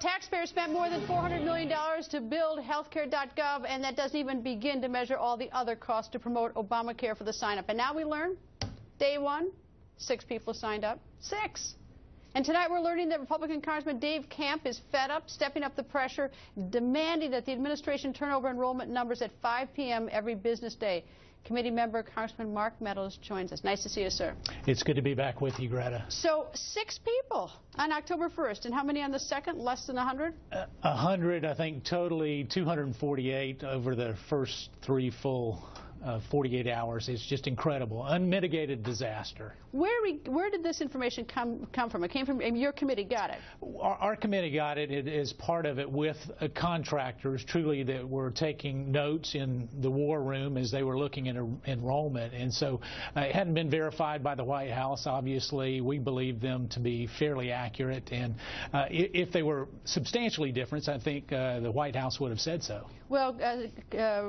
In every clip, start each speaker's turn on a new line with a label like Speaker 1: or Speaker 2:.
Speaker 1: Taxpayers spent more than $400 million to build healthcare.gov, and that doesn't even begin to measure all the other costs to promote Obamacare for the sign-up. And now we learn, day one, 6 people signed up. 6. And tonight we're learning that Republican Congressman Dave Camp is fed up, stepping up the pressure, demanding that the administration turn over enrollment numbers at 5 p.m. every business day. Committee member Congressman Mark Meadows joins us. Nice to see you, sir.
Speaker 2: It's good to be back with you, Greta.
Speaker 1: So 6 people on October 1st, and how many on the 2nd? Less than 100?
Speaker 2: 100, I think, totally 248 over the first 3 full 48 hours. It's just incredible. Unmitigated disaster.
Speaker 1: Where did this information come from? It came from your committee. Got it.
Speaker 2: Our committee got it. It is part of it with contractors, truly, that were taking notes in the war room as they were looking at enrollment. And so it hadn't been verified by the White House. Obviously, we believe them to be fairly accurate. And if they were substantially different, I think the White House would have said so.
Speaker 1: Well,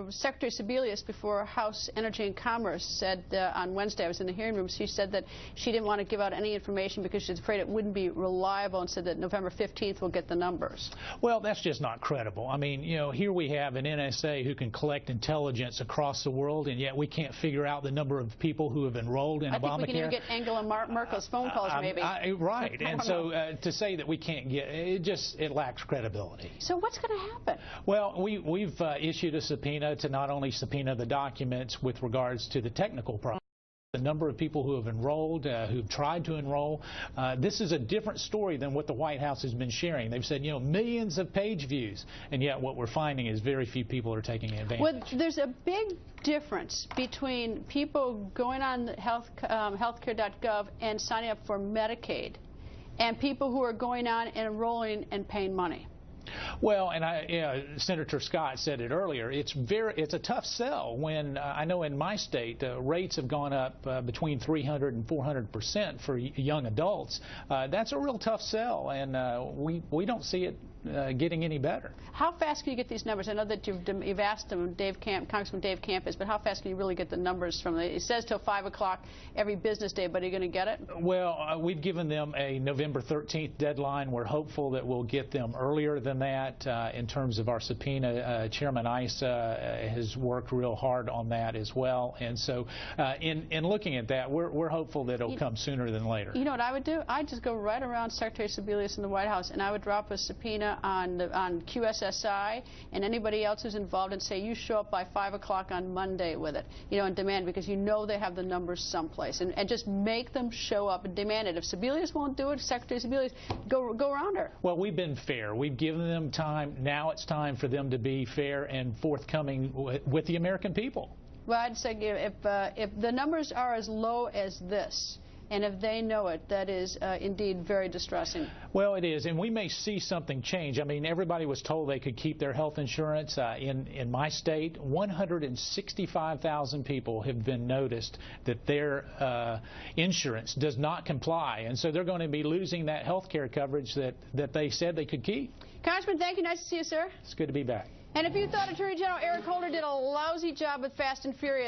Speaker 1: Secretary Sebelius, before House Energy and Commerce, said on Wednesday, I was in the hearing room, she said that she didn't want to give out any information because she's afraid it wouldn't be reliable, and said that November 15th will get the numbers.
Speaker 2: Well, that's just not credible. I mean, you know, here we have an NSA who can collect intelligence across the world, and yet we can't figure out the number of people who have enrolled in Obamacare.
Speaker 1: I think we can even get Angela Merkel's phone calls, maybe.
Speaker 2: Right. And so to say that we can't get it lacks credibility.
Speaker 1: So what's going to happen?
Speaker 2: Well, we've issued a subpoena to not only subpoena the documents with regards to the technical process, the number of people who have enrolled, who've tried to enroll. This is a different story than what the White House has been sharing. They've said, you know, millions of page views, and yet what we're finding is very few people are taking advantage.
Speaker 1: Well, there's a big difference between people going on healthcare.gov and signing up for Medicaid and people who are going on and enrolling and paying money.
Speaker 2: Well, and Senator Scott said it earlier. It's a tough sell when I know in my state rates have gone up between 300 and 400% for young adults. That's a real tough sell, and we don't see it getting any better.
Speaker 1: How fast can you get these numbers? I know that you've asked him, Congressman Dave Camp, but how fast can you really get the numbers from it? It says till 5 o'clock every business day, but are you going to get it?
Speaker 2: Well, we've given them a November 13th deadline. We're hopeful that we'll get them earlier than that. In terms of our subpoena, Chairman Issa has worked real hard on that as well. And so in looking at that, we're hopeful that it'll come sooner than later.
Speaker 1: You know what I would do? I'd just go right around Secretary Sebelius in the White House, and I would drop a subpoena on QSSI and anybody else who's involved, and say you show up by 5 o'clock on Monday with it, you know, and demand, because you know they have the numbers someplace, and just make them show up and demand it. If Sebelius won't do it, Secretary Sebelius, go around her.
Speaker 2: Well, we've been fair. We've given them time. Now it's time for them to be fair and forthcoming with the American people.
Speaker 1: Well, I'd say if the numbers are as low as this, and if they know it, that is indeed very distressing.
Speaker 2: Well, it is, and we may see something change. I mean, everybody was told they could keep their health insurance. In my state, 165,000 people have been noticed that their insurance does not comply, and so they're going to be losing that health care coverage that they said they could keep.
Speaker 1: Congressman, thank you. Nice to see you, sir.
Speaker 2: It's good to be back.
Speaker 1: And if you thought Attorney General Eric Holder did a lousy job with Fast and Furious,